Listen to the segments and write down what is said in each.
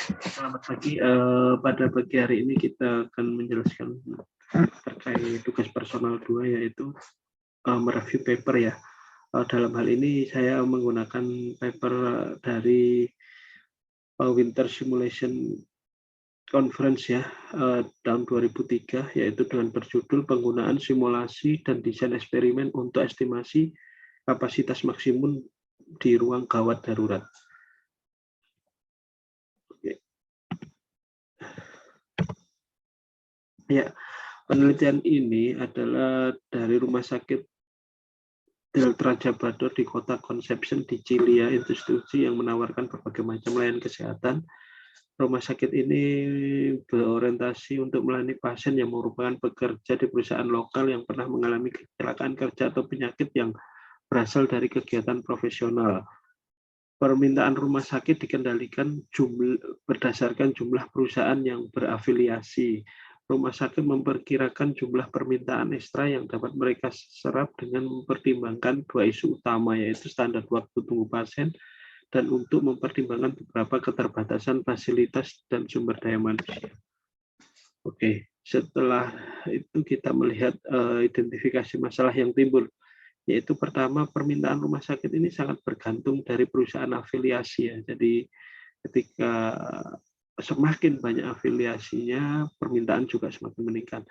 Selamat pagi. Pada pagi hari ini kita akan menjelaskan terkait tugas personal 2, yaitu mereview paper ya. Dalam hal ini saya menggunakan paper dari Winter Simulation Conference ya, tahun 2003, yaitu dengan berjudul penggunaan simulasi dan desain eksperimen untuk estimasi kapasitas maksimum di ruang gawat darurat. Ya, penelitian ini adalah dari Rumah Sakit Delta Jabado di kota Concepcion di Cilia, institusi yang menawarkan berbagai macam layanan kesehatan. Rumah sakit ini berorientasi untuk melayani pasien yang merupakan pekerja di perusahaan lokal yang pernah mengalami kecelakaan kerja atau penyakit yang berasal dari kegiatan profesional. Permintaan rumah sakit dikendalikan berdasarkan jumlah perusahaan yang berafiliasi. Rumah sakit memperkirakan jumlah permintaan ekstra yang dapat mereka serap dengan mempertimbangkan dua isu utama, yaitu standar waktu tunggu pasien dan untuk mempertimbangkan beberapa keterbatasan fasilitas dan sumber daya manusia. Oke, setelah itu kita melihat identifikasi masalah yang timbul, yaitu pertama, permintaan rumah sakit ini sangat bergantung dari perusahaan afiliasi ya. Jadi ketika semakin banyak afiliasinya, permintaan juga semakin meningkat.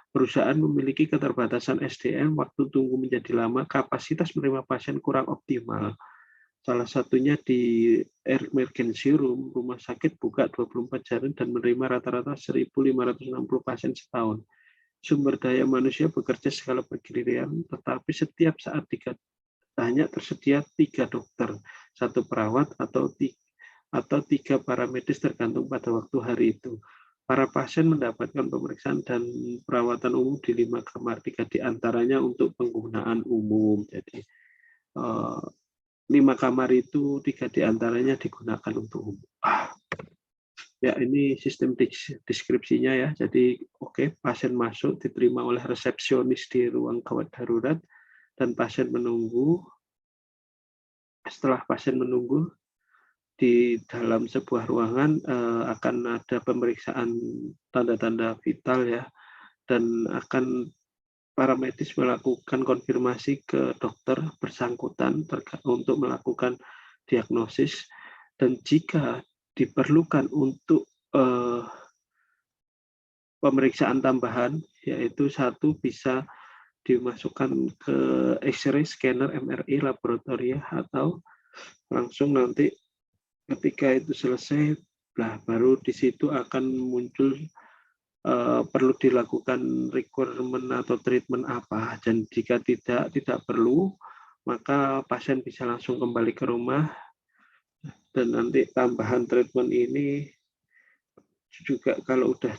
Perusahaan memiliki keterbatasan SDM, waktu tunggu menjadi lama, kapasitas menerima pasien kurang optimal. Salah satunya di emergency room, rumah sakit buka 24 jam dan menerima rata-rata 1.560 pasien setahun. Sumber daya manusia bekerja skala bergiliran, tetapi setiap saat hanya tersedia 3 dokter, 1 perawat atau 3 paramedis tergantung pada waktu hari itu. Para pasien mendapatkan pemeriksaan dan perawatan umum di 5 kamar, 3 diantaranya untuk penggunaan umum. Jadi 5 kamar itu 3 diantaranya digunakan untuk umum. Ya, ini sistem deskripsinya ya. Jadi oke, pasien masuk diterima oleh resepsionis di ruang gawat darurat dan pasien menunggu. Setelah pasien menunggu di dalam sebuah ruangan akan ada pemeriksaan tanda-tanda vital ya, dan akan para medis melakukan konfirmasi ke dokter bersangkutan untuk melakukan diagnosis, dan jika diperlukan untuk pemeriksaan tambahan, yaitu 1 bisa dimasukkan ke X-ray, scanner, MRI, laboratoria, atau langsung nanti ketika itu selesai, baru di situ akan muncul perlu dilakukan requirement atau treatment apa. Dan jika tidak perlu, maka pasien bisa langsung kembali ke rumah, dan nanti tambahan treatment ini juga kalau udah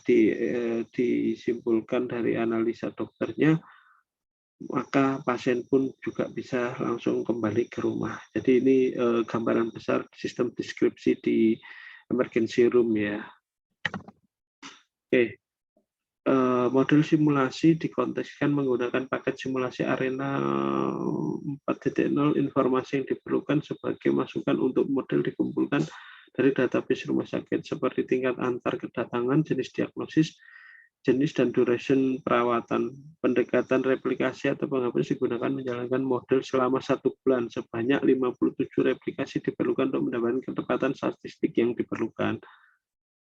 disimpulkan dari analisa dokternya, maka pasien pun juga bisa langsung kembali ke rumah. Jadi ini gambaran besar sistem deskripsi di emergency room ya. Oke, model simulasi dikontekskan menggunakan paket simulasi Arena 4.0. Informasi yang diperlukan sebagai masukan untuk model dikumpulkan dari database rumah sakit seperti tingkat antar kedatangan, jenis diagnosis, jenis dan duration perawatan. Pendekatan replikasi atau penghapus digunakan menjalankan model selama 1 bulan. Sebanyak 57 replikasi diperlukan untuk mendapatkan ketepatan statistik yang diperlukan.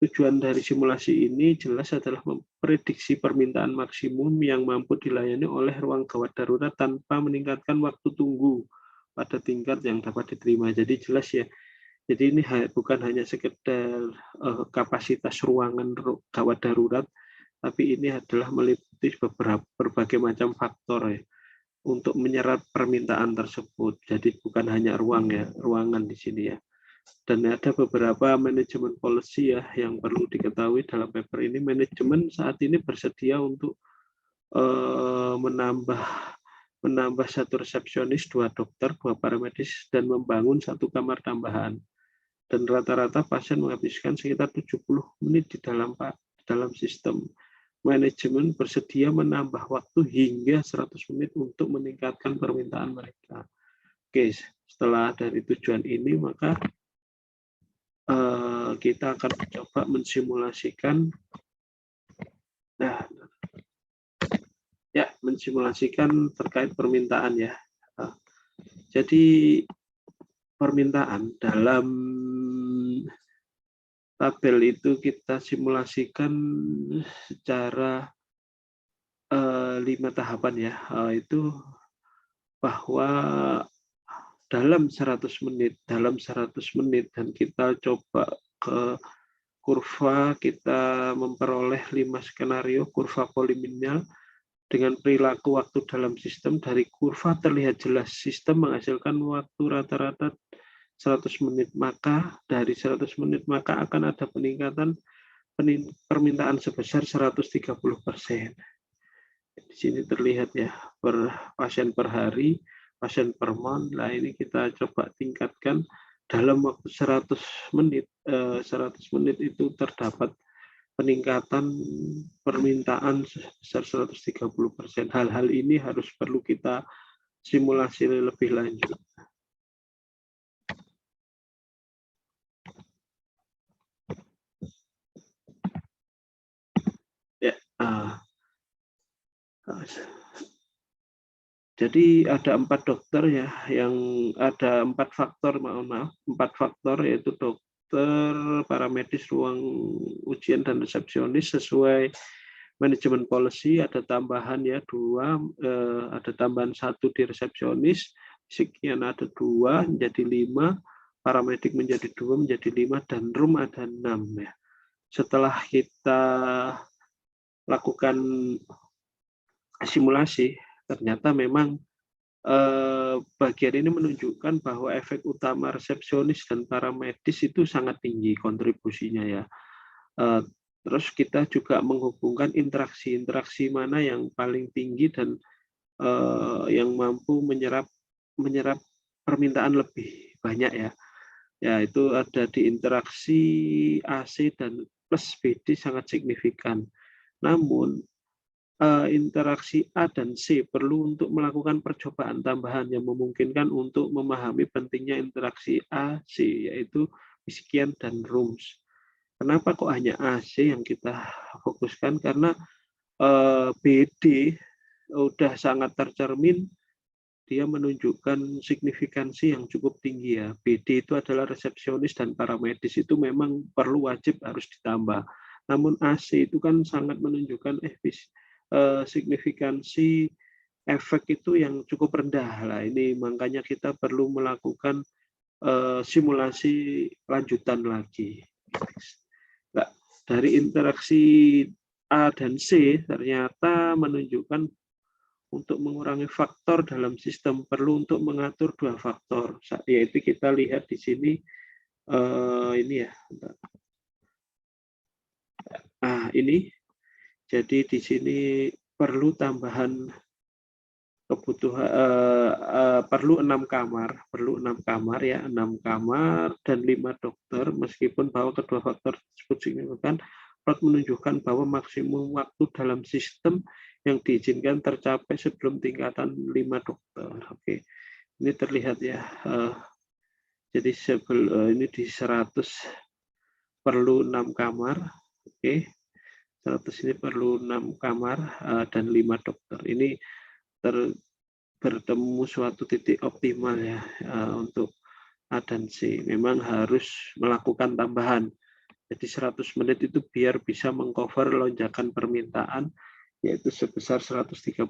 Tujuan dari simulasi ini jelas adalah memprediksi permintaan maksimum yang mampu dilayani oleh ruang gawat darurat tanpa meningkatkan waktu tunggu pada tingkat yang dapat diterima. Jadi jelas ya. Jadi ini bukan hanya sekedar kapasitas ruangan gawat darurat, tapi ini adalah meliputi berbagai macam faktor ya, untuk menyerap permintaan tersebut. Jadi bukan hanya ruangan di sini ya. Dan ada beberapa manajemen policy ya yang perlu diketahui dalam paper ini. Manajemen saat ini bersedia untuk menambah 1 resepsionis, 2 dokter, 2 paramedis, dan membangun 1 kamar tambahan. Dan rata-rata pasien menghabiskan sekitar 70 menit di dalam sistem. Manajemen bersedia menambah waktu hingga 100 menit untuk meningkatkan permintaan mereka. Oke, setelah dari tujuan ini, maka kita akan mencoba mensimulasikan, mensimulasikan terkait permintaan ya. Jadi permintaan dalam tabel itu kita simulasikan secara 5 tahapan ya. Itu bahwa dalam 100 menit dan kita coba ke kurva, kita memperoleh 5 skenario kurva polinomial dengan perilaku waktu dalam sistem. Dari kurva terlihat jelas sistem menghasilkan waktu rata-rata 100 menit, maka dari 100 menit maka akan ada peningkatan permintaan sebesar 130%. Di sini terlihat ya, per pasien per hari, pasien per month. Nah, ini kita coba tingkatkan dalam waktu 100 menit. 100 menit itu terdapat peningkatan permintaan sebesar 130%. Hal-hal ini harus perlu kita simulasi lebih lanjut. Ya, jadi ada 4 dokter ya, yang ada 4 faktor, maaf, 4 faktor, yaitu dokter, paramedis, ruang ujian, dan resepsionis sesuai manajemen policy. Ada tambahan ya 2, ada tambahan 1 di resepsionis, sekian ada 2 menjadi 5, paramedik menjadi 2 menjadi 5, dan room ada 6 ya. Setelah kita lakukan simulasi, ternyata memang bagian ini menunjukkan bahwa efek utama resepsionis dan paramedis itu sangat tinggi kontribusinya ya. Terus kita juga menghubungkan interaksi mana yang paling tinggi dan yang mampu menyerap permintaan lebih banyak ya. Ya, itu ada di interaksi AC dan plus BD sangat signifikan. Namun interaksi A dan C perlu untuk melakukan percobaan tambahan yang memungkinkan untuk memahami pentingnya interaksi A, C, yaitu Miskian dan Rooms. Kenapa kok hanya AC yang kita fokuskan? Karena BD udah sangat tercermin, dia menunjukkan signifikansi yang cukup tinggi ya. BD itu adalah resepsionis dan paramedis, itu memang perlu wajib harus ditambah. Namun AC itu kan sangat menunjukkan signifikansi efek itu yang cukup rendah lah. Ini makanya kita perlu melakukan simulasi lanjutan lagi. Nah, dari interaksi A dan C ternyata menunjukkan untuk mengurangi faktor dalam sistem perlu untuk mengatur 2 faktor, yaitu kita lihat di sini ini ya. Nah, ini jadi di sini perlu tambahan kebutuhan perlu 6 kamar ya, 6 kamar dan 5 dokter, meskipun bahwa kedua faktor tersebut signifikan, menunjukkan bahwa maksimum waktu dalam sistem yang diizinkan tercapai sebelum tingkatan 5 dokter. Oke, ini terlihat ya. Jadi ini di 100 perlu 6 kamar. Oke, 100 ini perlu 6 kamar dan 5 dokter. Ini bertemu suatu titik optimal ya untuk A dan C. Memang harus melakukan tambahan. Jadi 100 menit itu biar bisa mengcover lonjakan permintaan, yaitu sebesar 130%.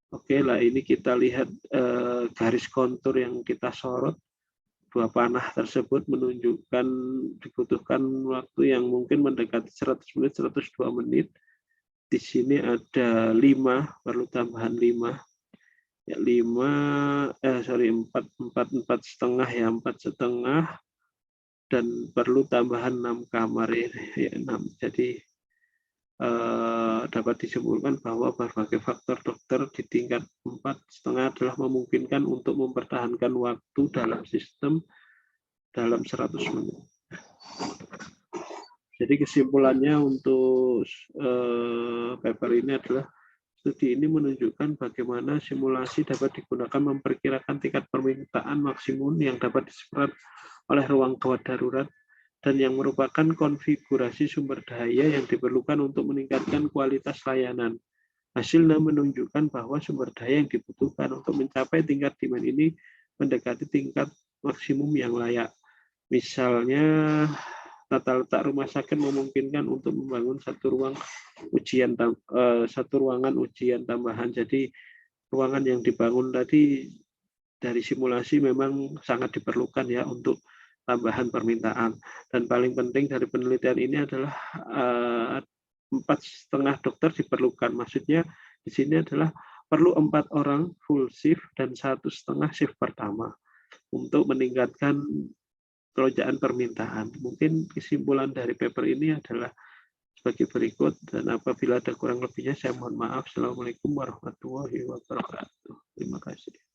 Oke lah, ini kita lihat garis kontur yang kita sorot. 2 panah tersebut menunjukkan dibutuhkan waktu yang mungkin mendekati 100 menit, 102 menit. Di sini ada 5, perlu tambahan 5. Ya, 4 setengah ya, 4 setengah. Dan perlu tambahan 6 kamar ya, 6. Jadi dapat disimpulkan bahwa berbagai faktor dokter di tingkat 4,5 adalah memungkinkan untuk mempertahankan waktu dalam sistem dalam 100 menit. Jadi kesimpulannya untuk paper ini adalah Studi ini menunjukkan bagaimana simulasi dapat digunakan memperkirakan tingkat permintaan maksimum yang dapat diserap oleh ruang gawat darurat dan yang merupakan konfigurasi sumber daya yang diperlukan untuk meningkatkan kualitas layanan. Hasilnya menunjukkan bahwa sumber daya yang dibutuhkan untuk mencapai tingkat demand ini mendekati tingkat maksimum yang layak. Misalnya, tata letak rumah sakit memungkinkan untuk membangun satu ruangan ujian tambahan. Jadi ruangan yang dibangun tadi dari simulasi memang sangat diperlukan ya untuk tambahan permintaan. Dan paling penting dari penelitian ini adalah 4,5 dokter diperlukan. Maksudnya di sini adalah perlu 4 orang full shift dan 1,5 shift pertama untuk meningkatkan lonjakan permintaan. Mungkin kesimpulan dari paper ini adalah sebagai berikut, dan apabila ada kurang lebihnya saya mohon maaf. Assalamualaikum warahmatullahi wabarakatuh. Terima kasih.